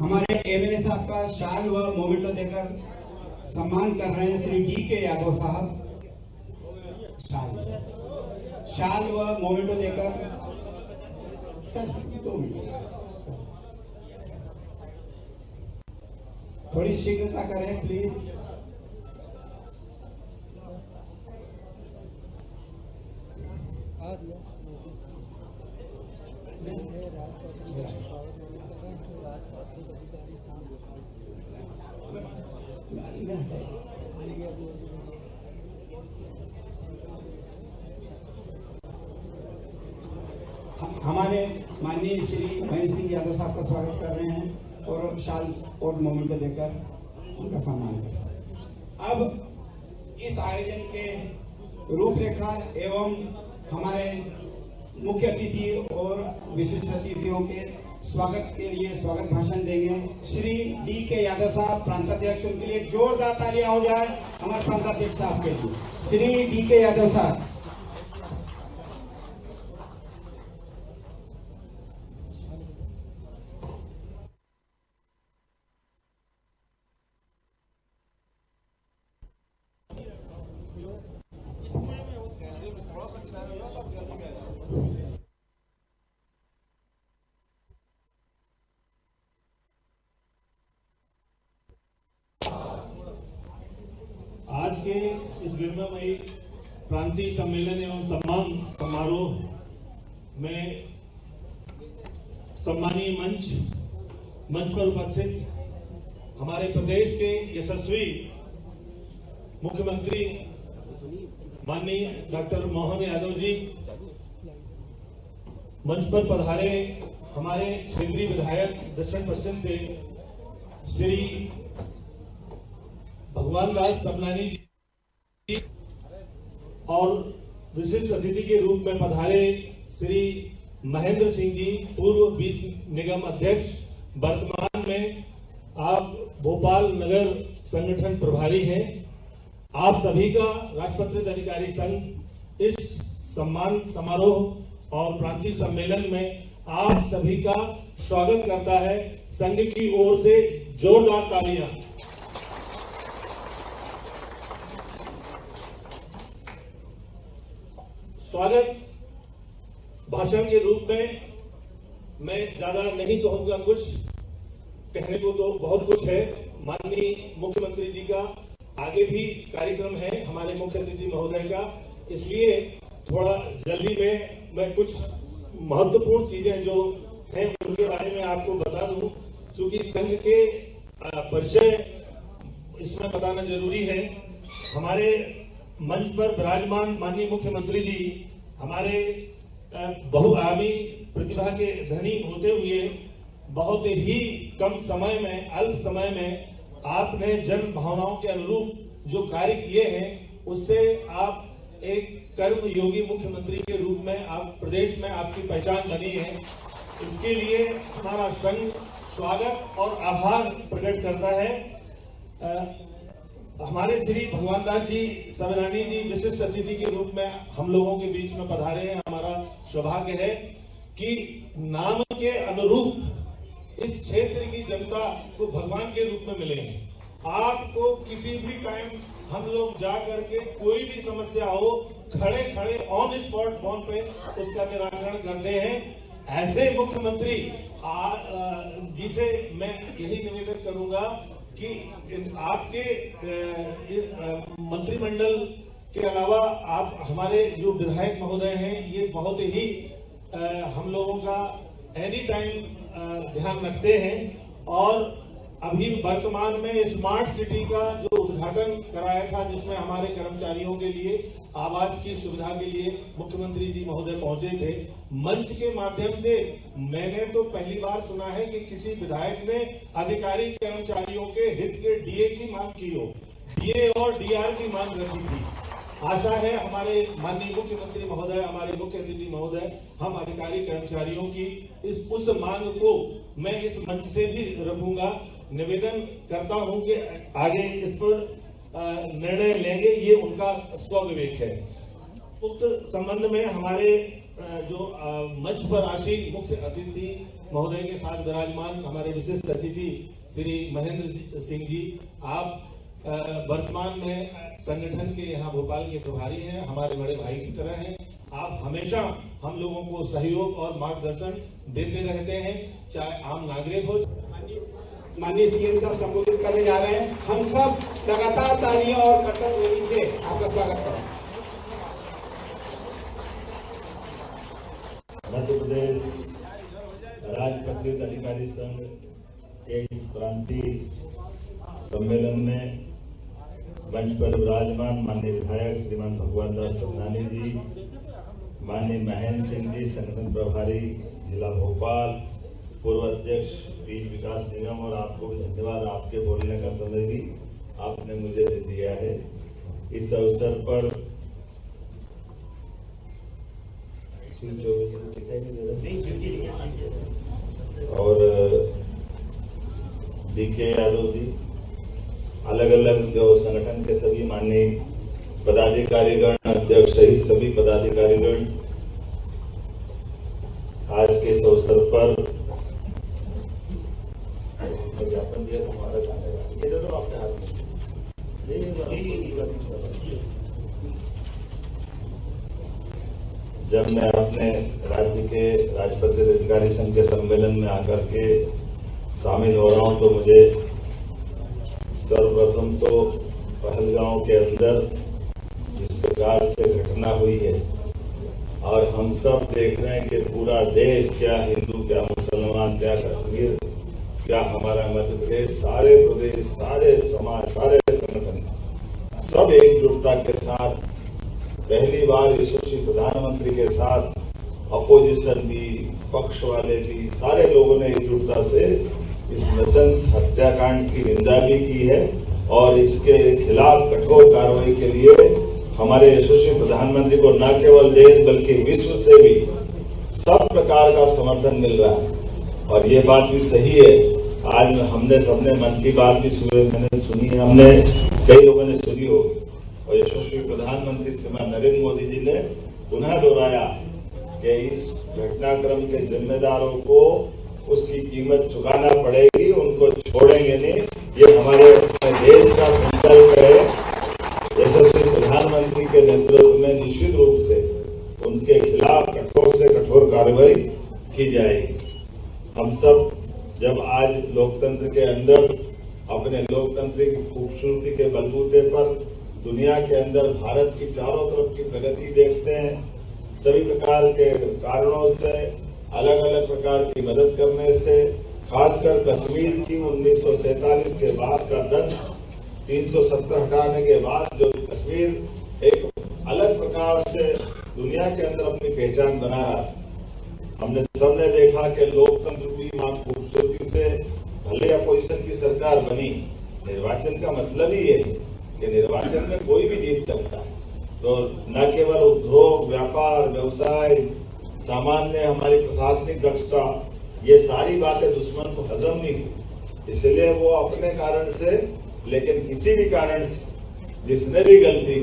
हमारे एमएलए साहब का शाल व मोमेंटो देकर सम्मान कर रहे हैं श्री DK यादव साहब। शाल व मोमेंटो देकर सर 2 मिनट थोड़ी शीघ्रता करें प्लीज। हमारे माननीय श्री महेंद्र सिंह यादव साहब का स्वागत कर रहे हैं और शाल और मोमेंटो देकर उनका सम्मान करें। अब इस आयोजन के रूपरेखा एवं हमारे मुख्य अतिथि और विशिष्ट अतिथियों के स्वागत के लिए स्वागत भाषण देंगे श्री DK यादव साहब प्रांताध्यक्ष। उनके लिए जोरदार तालियां हो जाए हमारे प्रांताध्यक्ष साहब के लिए। श्री DK यादव साहब। आज के इस गरिमामयी प्रांतीय सम्मेलन एवं सम्मान समारोह में सम्मानीय मंच पर उपस्थित हमारे प्रदेश के यशस्वी मुख्यमंत्री माननीय डॉक्टर मोहन यादव जी, मंच पर पधारे हमारे क्षेत्रीय विधायक दक्षिण पश्चिम से श्री भगवान दास सबलानी जी और विशिष्ट अतिथि के रूप में पधारे श्री महेंद्र सिंह जी, पूर्व बीज निगम अध्यक्ष, वर्तमान में आप भोपाल नगर संगठन प्रभारी हैं। आप सभी का राजपत्रित अधिकारी संघ इस सम्मान समारोह और प्रांतीय सम्मेलन में आप सभी का स्वागत करता है। संघ की ओर से जोरदार तालियां। स्वागत भाषण के रूप में मैं ज्यादा नहीं कहूंगा, कुछ कहने को तो बहुत कुछ है। माननीय मुख्यमंत्री जी का आगे भी कार्यक्रम है हमारे मुख्य अतिथि महोदय का, इसलिए थोड़ा जल्दी में मैं कुछ महत्वपूर्ण चीजें जो हैं उनके बारे में आपको बता दूं। चूंकि संघ के परिचय इसमें बताना जरूरी है। हमारे मंच पर विराजमान माननीय मुख्यमंत्री जी हमारे बहुआयामी प्रतिभा के धनी होते हुए बहुत ही कम समय में, अल्प समय में आपने जन भावनाओं के अनुरूप जो कार्य किए हैं उससे आप एक कर्म योगी मुख्यमंत्री के रूप में आप प्रदेश में आपकी पहचान बनी है। इसके लिए हमारा संघ स्वागत और आभार प्रकट करता है। हमारे श्री भगवान दास जी सबलानी जी विशिष्ट अतिथि के रूप में हम लोगों के बीच में पधारे हैं। हमारा सौभाग्य है कि नाम के अनुरूप इस क्षेत्र की जनता को भगवान के रूप में मिले हैं। आपको किसी भी टाइम हम लोग जा करके कोई भी समस्या हो, खड़े खड़े ऑन स्पॉट फोन पे उसका निराकरण करते हैं। ऐसे मुख्यमंत्री जिसे मैं यही निवेदन करूंगा कि आपके मंत्रिमंडल के अलावा आप हमारे जो विधायक महोदय हैं ये बहुत ही हम लोगों का एनी टाइम ध्यान रखते हैं। और अभी वर्तमान में स्मार्ट सिटी का जो उद्घाटन कराया था जिसमें हमारे कर्मचारियों के लिए आवास की सुविधा के लिए मुख्यमंत्री जी महोदय पहुंचे थे। मंच के माध्यम से मैंने तो पहली बार सुना है कि किसी विधायक ने अधिकारी कर्मचारियों के हित के डीए की मांग की हो, डीए और डीआर की मांग रखी थी। आशा है हमारे माननीय मुख्यमंत्री महोदय, हमारे मुख्य अतिथि महोदय, हम अधिकारी कर्मचारियों की उस मांग को मैं इस मंच से भी रखूंगा। निवेदन करता हूं कि आगे इस पर निर्णय लेंगे, ये उनका स्वविवेक है। उक्त संबंध में हमारे जो मंच पर आसीन मुख्य अतिथि महोदय के साथ विराजमान हमारे विशिष्ट अतिथि श्री महेंद्र सिंह जी, आप वर्तमान में संगठन के यहाँ भोपाल के प्रभारी हैं, हमारे बड़े भाई की तरह हैं। आप हमेशा हम लोगों को सहयोग और मार्गदर्शन देते रहते हैं, चाहे आम नागरिक हो। माननीय सीएम साहब संबोधित करने जा रहे हैं। हम सब लगातार तालियों और कर्तव्य ध्वनि से आपका स्वागत करें। मध्य प्रदेश राजपत्रित अधिकारी संघ के इस प्रांतीय सम्मेलन में मंच पर विराजमान माननीय विधायक श्रीमान भगवान दास सतनानी जी, माननीय महेंद्र सिंह जी, संगठन प्रभारी जिला भोपाल, पूर्व अध्यक्ष बीज विकास निगम, और आपको भी धन्यवाद, आपके बोलने का समय भी आपने मुझे दे दिया है। इस अवसर पर और डीके यादव जी, अलग अलग जो संगठन के सभी माननीय पदाधिकारीगण, अध्यक्ष सहित सभी पदाधिकारीगण आज के इस अवसर पर ज्ञापन दिया हमारा जाने का आपके हाथ में। जब मैं अपने राज्य के राजपत्रित अधिकारी संघ के सम्मेलन में आकर के शामिल हो रहा हूं, तो मुझे सर्वप्रथम तो पहलगांव के अंदर जिस प्रकार से घटना हुई है, और हम सब देख रहे हैं कि पूरा देश, क्या हिंदू, क्या मुसलमान, क्या कश्मीर, क्या हमारा मध्य प्रदेश, सारे प्रदेश, सारे समाज, सारे संगठन सब एकजुटता के साथ पहली बार यशस्वी प्रधानमंत्री के साथ अपोजिशन भी, पक्ष वाले भी, सारे लोगों ने एकजुटता से इस नृशंस हत्याकांड की निंदा भी की है, और इसके खिलाफ कठोर कार्रवाई के लिए हमारे यशस्वी प्रधानमंत्री को न केवल देश बल्कि विश्व से भी सब प्रकार का समर्थन मिल रहा है। और ये बात भी सही है, आज हमने सबने मन की बात भी मैंने सुनी है, हमने कई लोगों ने सुनी होगी, और यशस्वी प्रधानमंत्री श्रीमान नरेंद्र मोदी जी ने पुनः दोहराया कि इस घटनाक्रम के जिम्मेदारों को उसकी कीमत चुकाना पड़ेगी, उनको छोड़ेंगे नहीं। ये हमारे देश का संकल्प है। यशस्वी प्रधानमंत्री के नेतृत्व में निश्चित रूप से उनके खिलाफ कठोर से कठोर कार्रवाई की जाएगी। हम सब जब आज लोकतंत्र के अंदर अपने लोकतंत्र की खूबसूरती के बलबूते पर दुनिया के अंदर भारत की चारों तरफ की प्रगति देखते हैं, सभी प्रकार के कारणों से, अलग अलग प्रकार की मदद करने से, खासकर कश्मीर की 1947 के बाद का दंश, 370 हटाने के बाद जो कश्मीर एक अलग प्रकार से दुनिया के अंदर अपनी पहचान बना रहा है। हमने सबने देखा कि लोकतंत्र की वहां खूबसूरती से भले अपोजिशन की सरकार बनी, निर्वाचन का मतलब ही है कि निर्वाचन में कोई भी जीत सकता है। तो न केवल उद्योग, व्यापार, व्यवसाय, सामान्य हमारी प्रशासनिक दक्षता, ये सारी बातें दुश्मन को हजम नहीं हुई, इसलिए वो अपने कारण से, लेकिन किसी भी कारण से जिसने भी गलती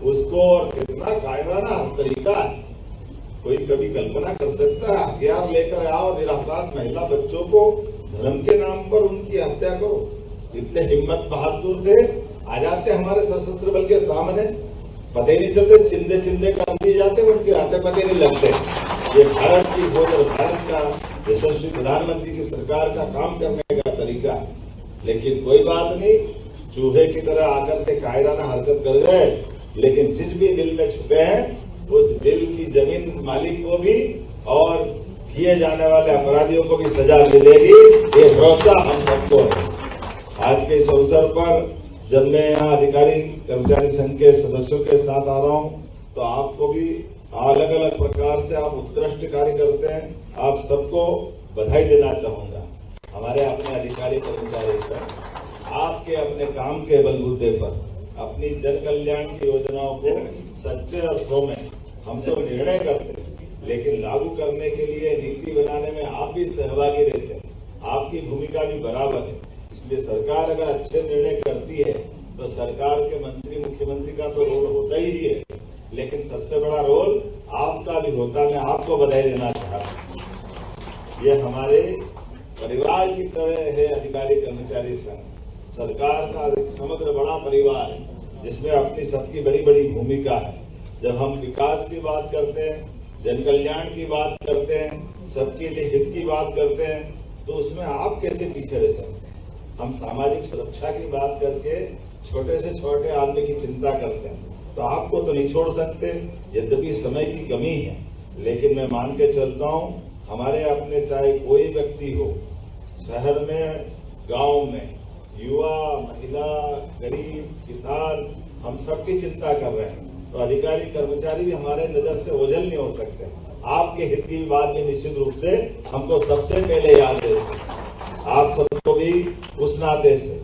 उसको, और कितना कायराना तरीका है, कोई कभी कल्पना कर सकता है? हथियार लेकर आओ, निरापराध महिला बच्चों को धर्म के नाम पर उनकी हत्या करो। इतने हिम्मत बहादुर थे, आ जाते हमारे सशस्त्र बल के सामने, पता ही नहीं चलते, चिंदे चिंदे कर दिए जाते, उनके हाथे पते नहीं लगते। ये भारत की खोज और भारत का यशस्वी प्रधानमंत्री की सरकार का काम करने का तरीका है। लेकिन कोई बात नहीं, चूहे की तरह आकर के कायराना हरकत कर गए, लेकिन जिस भी बिल में छुपे हैं उस बिल की जमीन मालिक को भी और किए जाने वाले अपराधियों को भी सजा मिलेगी, ये भरोसा हम सबको है। आज के इस अवसर पर जब मैं यहाँ अधिकारी कर्मचारी संघ के सदस्यों के साथ आ रहा हूँ, तो आपको भी अलग अलग प्रकार से आप उत्कृष्ट कार्य करते हैं, आप सबको बधाई देना चाहूंगा। हमारे अपने अधिकारी कर्मचारी संघ आपके अपने काम के बलबूते पर अपनी जन कल्याण की योजनाओं को सच्चे अर्थों में हम तो निर्णय करते हैं, लेकिन लागू करने के लिए नीति बनाने में आप भी सहभागी रहते हैं, आपकी भूमिका भी बराबर है। इसलिए सरकार अगर अच्छे निर्णय करती है तो सरकार के मंत्री, मुख्यमंत्री का तो रोल होता ही है, लेकिन सबसे बड़ा रोल आपका भी होता। मैं आपको बधाई देना चाह रहा हूँ। ये हमारे परिवार की तरह है अधिकारी कर्मचारी संघ, सरकार का एक समग्र बड़ा परिवार है जिसमें अपनी सबकी बड़ी बड़ी भूमिका है। जब हम विकास की बात करते हैं, जन कल्याण की बात करते हैं, सबके लिए हित की बात करते हैं, तो उसमें आप कैसे पीछे रह सकते हैं? हम सामाजिक सुरक्षा की बात करके छोटे से छोटे आदमी की चिंता करते हैं, तो आपको तो नहीं छोड़ सकते, यद्यपि समय की कमी है। लेकिन मैं मान के चलता हूँ, हमारे अपने चाहे कोई व्यक्ति हो, शहर में, गांव में, युवा, महिला, गरीब, किसान, हम सबकी चिंता कर रहे हैं। तो अधिकारी कर्मचारी भी हमारे नजर से ओझल नहीं हो सकते। आपके हित की बात भी निश्चित रूप से हमको सबसे पहले याद है। आप सबको भी उस नाते से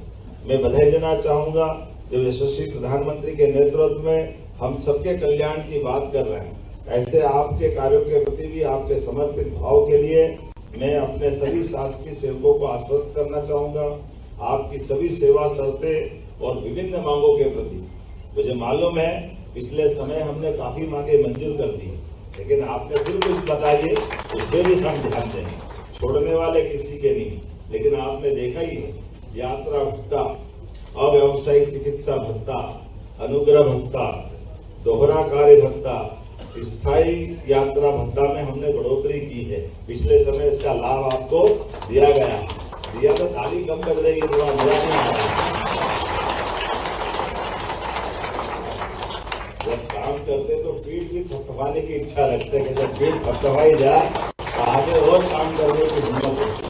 मैं बधाई देना चाहूंगा जो यशस्वी प्रधानमंत्री के नेतृत्व में हम सबके कल्याण की बात कर रहे हैं। ऐसे आपके कार्यों के प्रति भी आपके समर्पित भाव के लिए मैं अपने सभी शासकीय सेवकों को आश्वस्त करना चाहूंगा। आपकी सभी सेवा शर्तें और विभिन्न मांगों के प्रति मुझे मालूम है पिछले समय हमने काफी मांगे मंजूर कर दी, लेकिन आपने फिर कुछ बताइए, उसमें भी हम ध्यान दें, छोड़ने वाले किसी के नहीं। लेकिन आपने देखा ही है, यात्रा भत्ता, अव्यावसायिक चिकित्सा भत्ता, अनुग्रह भत्ता, दोहरा कार्य भत्ता, स्थायी यात्रा भत्ता में हमने बढ़ोतरी की है। पिछले समय इसका लाभ आपको दिया गया, दिया तो ताली कम बज रही है, थोड़ा मजा नहीं आ रहा। जब काम करते तो पीठ भी थपथपाने की इच्छा रखते हैं कि जब पीठ थपथपाई जाए तो आगे और काम करने की हिम्मत होती है।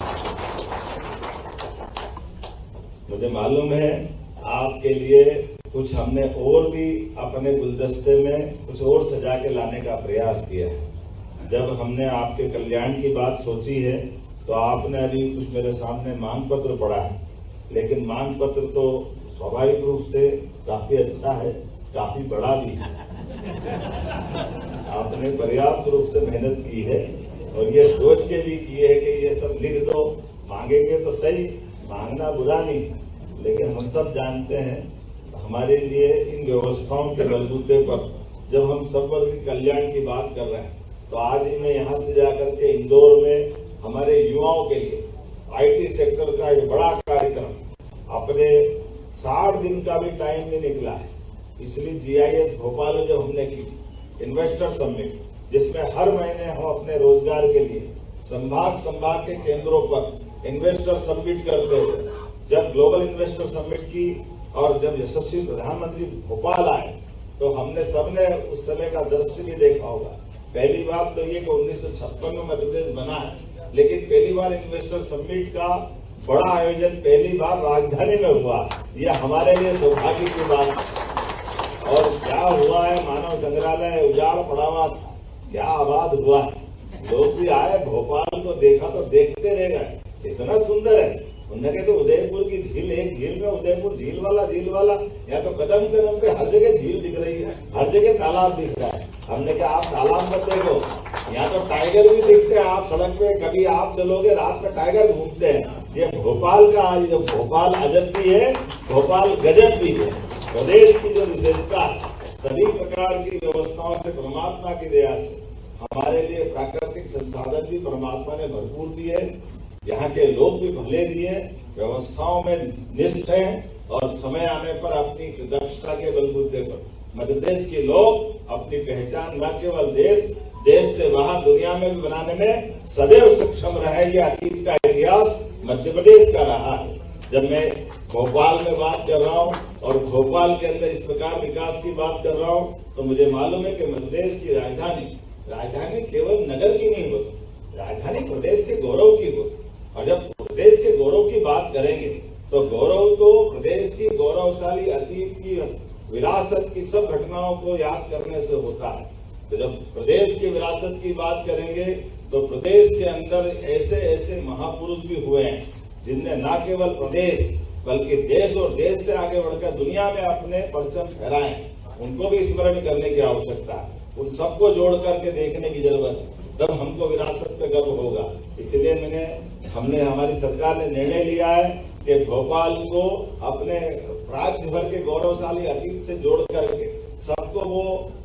मुझे मालूम है आपके लिए कुछ हमने और भी अपने गुलदस्ते में कुछ और सजा के लाने का प्रयास किया है। जब हमने आपके कल्याण की बात सोची है तो आपने अभी कुछ मेरे सामने मांग पत्र पढ़ा है, लेकिन मांग पत्र तो स्वाभाविक रूप से काफी अच्छा है, काफी बड़ा भी है। आपने पर्याप्त रूप से मेहनत की है और ये सोच के भी की है कि ये सब लिख दो, मांगेंगे तो सही, मांगना बुरा नहीं, लेकिन हम सब जानते हैं हमारे लिए इन व्यवस्थाओं के बलबूते पर जब हम सब वर्ग के कल्याण की बात कर रहे हैं, तो आज ही मैं यहाँ से जाकर के इंदौर में हमारे युवाओं के लिए आईटी सेक्टर का एक बड़ा कार्यक्रम, अपने 60 दिन का भी टाइम नहीं निकला है, इसलिए GIS भोपाल में जब हमने की इन्वेस्टर समिट, जिसमें हर महीने हम अपने रोजगार के लिए संभाग के केंद्रों पर इन्वेस्टर समिट करते थे। जब ग्लोबल इन्वेस्टर समिट की और जब यशस्वी प्रधानमंत्री भोपाल आए तो हमने सबने उस समय का दृश्य भी देखा होगा। पहली बात तो ये कि 1956 में मध्य प्रदेश बना है, लेकिन पहली बार इन्वेस्टर समिट का बड़ा आयोजन पहली बार राजधानी में हुआ। यह हमारे लिए सौभाग्य की बात है। और क्या हुआ है, मानव संग्रहालय उजाड़ पड़ा हुआ था, क्या आबाद हुआ है। लोग भी आए, भोपाल को देखा तो देखते रह गए, इतना सुंदर है। उन्होंने कहा तो उदयपुर की झील, एक झील में उदयपुर झील वाला, या तो कदम पे हर जगह झील दिख रही है, हर जगह तालाब दिख रहा है। हमने कहा आप तालाब मत देखो, यहाँ तो टाइगर भी दिखते हैं। आप सड़क पे कभी आप चलोगे, रात में टाइगर घूमते हैं। ये भोपाल का, ये भोपाल अजब भी है, भोपाल गजब भी है। प्रदेश की जो विशेषता है, सभी प्रकार की व्यवस्थाओं से परमात्मा की दया से हमारे लिए प्राकृतिक संसाधन भी परमात्मा ने भरपूर दिए, यहाँ के लोग भी भले दिए, व्यवस्थाओं में निष्ठ हैं और समय आने पर अपनी दक्षता के बलबूते पर मध्य प्रदेश के लोग अपनी पहचान न केवल देश से बाहर दुनिया में भी बनाने में सदैव सक्षम रहे। ये अतीत का इतिहास मध्य प्रदेश का रहा है। जब मैं भोपाल में बात कर रहा हूँ और भोपाल के अंदर इस प्रकार विकास की बात कर रहा हूँ, तो मुझे मालूम है कि मध्य प्रदेश की राजधानी केवल नगर की नहीं होती, राजधानी प्रदेश के गौरव की होती। और जब प्रदेश के गौरव की बात करेंगे तो गौरव तो प्रदेश की गौरवशाली अतीत की विरासत की सब घटनाओं को याद करने से होता है। तो जब प्रदेश की विरासत की बात करेंगे तो प्रदेश के अंदर ऐसे महापुरुष भी हुए हैं जिनने न केवल प्रदेश बल्कि देश और देश से आगे बढ़कर दुनिया में अपने परचम फहराए। उनको भी स्मरण करने की आवश्यकता है, उन सबको जोड़ करके देखने की जरूरत है, तब हमको विरासत पे गर्व होगा। इसलिए हमने हमारी सरकार ने निर्णय लिया है कि भोपाल को अपने राज्य भर के गौरवशाली अतीत से जोड़ करके सबको वो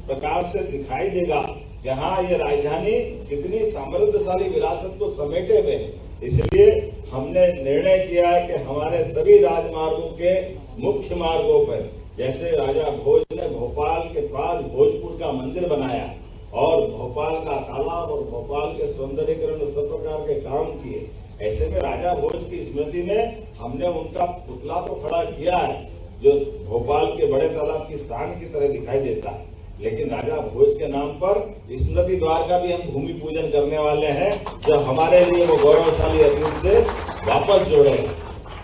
प्रकार से दिखाई देगा कि हाँ, ये राजधानी कितनी समृद्धशाली विरासत को समेटे हुए है। इसलिए हमने निर्णय किया है कि हमारे सभी राजमार्गों के मुख्य मार्गों पर, जैसे राजा भोज ने भोपाल के पास भोजपुर का मंदिर बनाया और भोपाल का तालाब और भोपाल के सौंदर्यीकरण और सब प्रकार के काम किए, ऐसे में राजा भोज की स्मृति में हमने उनका पुतला तो खड़ा किया है जो भोपाल के बड़े तालाब की शान की तरह दिखाई देता है। लेकिन राजा भोज के नाम पर स्मृति द्वार का भी हम भूमि पूजन करने वाले हैं, जब हमारे लिए वो गौरवशाली अतीत से वापस जोड़ेंगे।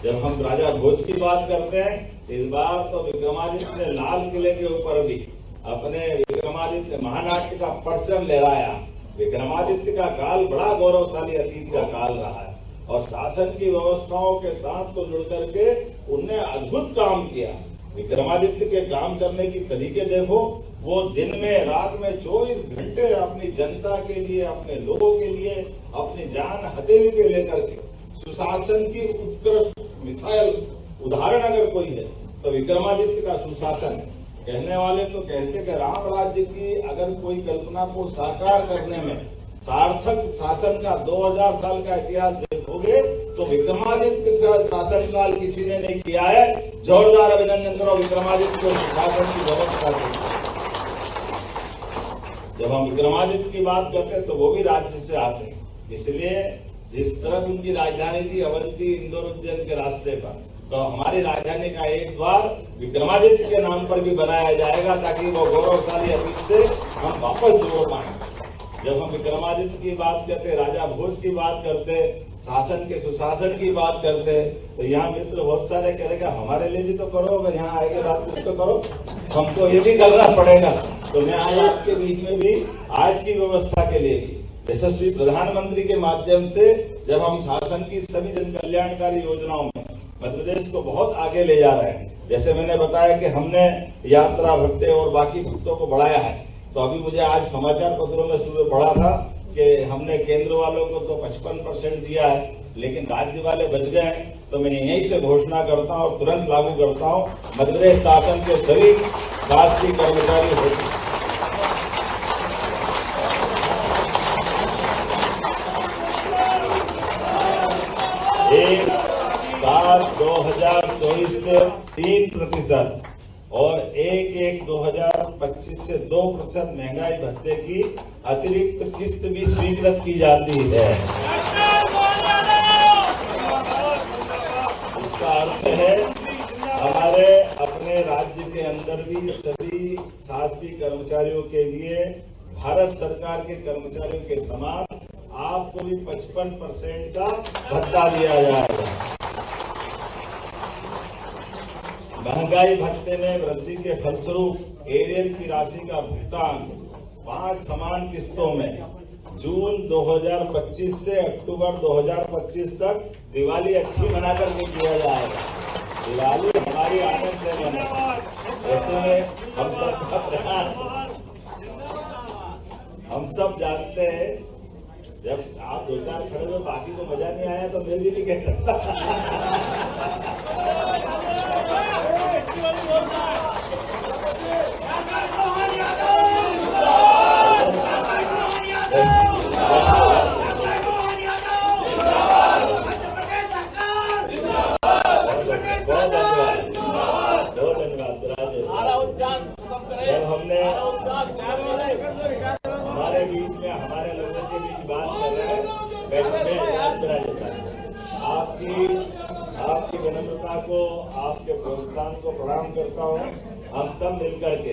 जब हम राजा भोज की बात करते हैं, इस बार तो विक्रमादित्य ने लाल किले के ऊपर भी अपने विक्रमादित्य महानाट्य का परचम लहराया। विक्रमादित्य का काल बड़ा गौरवशाली अतीत का काल रहा है और शासन की व्यवस्थाओं के साथ तो जुड़ करके उनने अद्भुत काम किया। विक्रमादित्य के काम करने की तरीके देखो, वो दिन में रात में 24 घंटे अपनी जनता के लिए, अपने लोगों के लिए अपनी जान हथेली पे लेकर के सुशासन की उत्कृष्ट मिसाइल उदाहरण अगर कोई है तो विक्रमादित्य का सुशासन है। कहने वाले तो कहते कि राम राज्य की अगर कोई कल्पना को साकार करने में सार्थक शासन का 2000 साल का इतिहास देखोगे तो विक्रमादित्य का शासनकाल किसी ने नहीं किया है। जोरदार अभिनंदन करो विक्रमादित्य को शासन की व्यवस्था की। जब हम विक्रमादित्य की बात करते हैं तो वो भी राज्य से आते हैं, इसलिए जिस तरह उनकी राजधानी थी अवंती इंदौर उज्जैन के रास्ते पर, तो हमारी राजधानी का एक द्वार विक्रमादित्य के नाम पर भी बनाया जाएगा ताकि वो गौरवशाली अतीत से हम वापस जोड़ पाए। जब हम विक्रमादित्य की बात करते, राजा भोज की बात करते, शासन के सुशासन की बात करते, तो यहाँ मित्र बहुत सारे कहेगा हमारे लिए भी तो करो, अगर यहाँ आएंगे बात कुछ तो करो, हमको ये भी करना पड़ेगा। तो मैं आज आपके बीच में भी आज की व्यवस्था के लिए भी यशस्वी प्रधानमंत्री के माध्यम से जब हम शासन की सभी जन कल्याणकारी योजनाओं में मध्य प्रदेश को बहुत आगे ले जा रहे हैं, जैसे मैंने बताया कि हमने यात्रा भत्ते और बाकी भत्तों को बढ़ाया है, तो अभी मुझे आज समाचार पत्रों में सुबह पढ़ा था कि हमने केंद्र वालों को तो 55% दिया है, लेकिन राज्य वाले बच गए हैं। तो मैं यहीं से घोषणा करता हूं और तुरंत लागू करता हूं, मध्य प्रदेश शासन के सभी शासकीय कर्मचारी होते 1/7/2024 से 3% और 1/1/2025 से 2% महंगाई भत्ते की अतिरिक्त किस्त भी स्वीकृत की जाती है। इसका अर्थ है हमारे अपने राज्य के अंदर भी सभी शासकीय कर्मचारियों के लिए भारत सरकार के कर्मचारियों के समान आपको भी 55% का भत्ता दिया जाएगा। महंगाई भत्ते में वृद्धि के फलस्वरूप एरियर की राशि का भुगतान 5 समान किस्तों में जून 2025 से अक्टूबर 2025 तक दिवाली अच्छी मना करके किया जाएगा। दिवाली हमारी आनंद से मना, ऐसे हम सब जानते हैं, जब आप 2-4 खड़े हो बाकी को मजा नहीं आया तो मैं भी नहीं कह सकता। बहुत धन्यवाद जब हमने हमारे बीच में हमारे लोगों के बीच बात कर रहे हैं, आपकी विनम्रता को, आपके प्रोत्साहन को प्रणाम करता हूँ। हम सब मिलकर के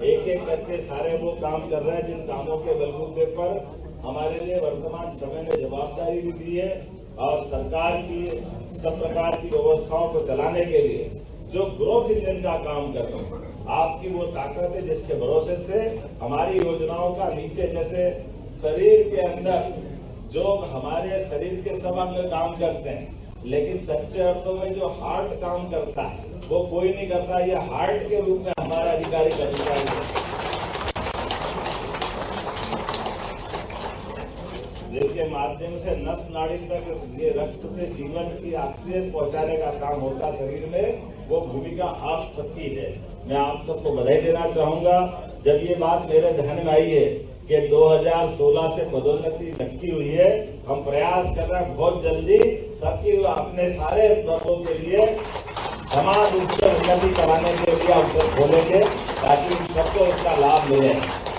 एक एक करके सारे वो काम कर रहे हैं जिन कामों के बलबूते पर हमारे लिए वर्तमान समय में जवाबदारी भी दी है और सरकार की सब प्रकार की व्यवस्थाओं को चलाने के लिए जो ग्रोथ इंजन का काम कर रहे हैं, आपकी वो ताकत है जिसके भरोसे से हमारी योजनाओं का नीचे जैसे शरीर के अंदर जो हमारे शरीर के सब अंग काम करते हैं, लेकिन सच्चे अर्थों में जो हार्ट काम करता है वो कोई नहीं करता। ये हार्ट के रूप में हमारा अधिकारी कर्मचारी है, जिनके माध्यम से नस नाड़ी तक ये रक्त से जीवन की ऑक्सीजन पहुंचाने का काम होता शरीर में, वो भूमिका आप सबकी है। मैं आप सबको बधाई देना चाहूंगा। जब ये बात मेरे ध्यान में आई है कि 2016 से पदोन्नति लटकी हुई है, हम प्रयास कर रहे हैं बहुत जल्दी सबकी अपने सारे वर्गों के लिए समान रूप से उन्नति कराने के लिए अवसर खोलेंगे ताकि सबको इसका लाभ मिले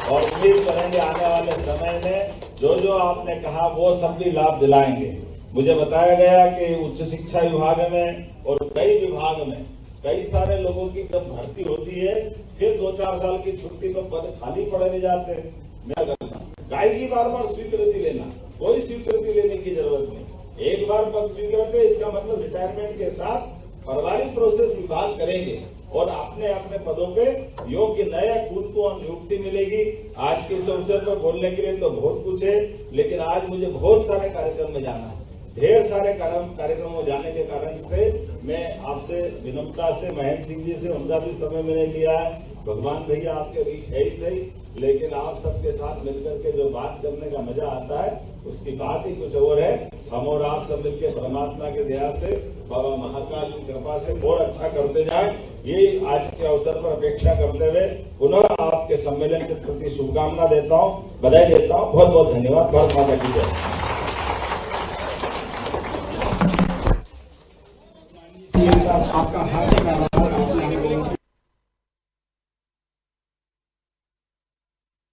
और उम्मीद करेंगे आने वाले समय में जो आपने कहा वो सब भी लाभ दिलाएंगे। मुझे बताया गया कि उच्च शिक्षा विभाग में और कई विभाग में कई सारे लोगों की जब भर्ती होती है फिर 2-4 साल की छुट्टी तो पद खाली पड़े नहीं जाते। मैं करना गाय की बार स्वीकृति लेना, कोई स्वीकृति लेने की जरूरत नहीं। एक बार पद स्वीकृत है इसका मतलब रिटायरमेंट के साथ पारिवारिक प्रोसेस विभाग करेंगे और अपने अपने पदों पे योग्य नए कूद को नियुक्ति मिलेगी। आज के इस अवसर पर बोलने के लिए तो बहुत कुछ है, लेकिन आज मुझे बहुत सारे कार्यक्रम में जाना है। ढेर सारे कार्यक्रमों में जाने के कारण से मैं आपसे विनम्रता से महेंद्र सिंह जी से उनका भी समय मैंने लिया है। भगवान भैया आपके बीच है ही सही, लेकिन आप सबके साथ मिलकर के जो बात करने का मजा आता है उसकी बात ही कुछ और है। हम और आप सब मिलकर परमात्मा के दया से बाबा महाकाल की कृपा से और अच्छा करते जाएं, ये आज के अवसर पर अपेक्षा करते हुए पुनः आपके सम्मेलन के प्रति शुभकामना देता हूं, बधाई देता हूं। बहुत बहुत धन्यवाद। भारत माता की जय। सीएम साहब आपका हार्दिक आभार।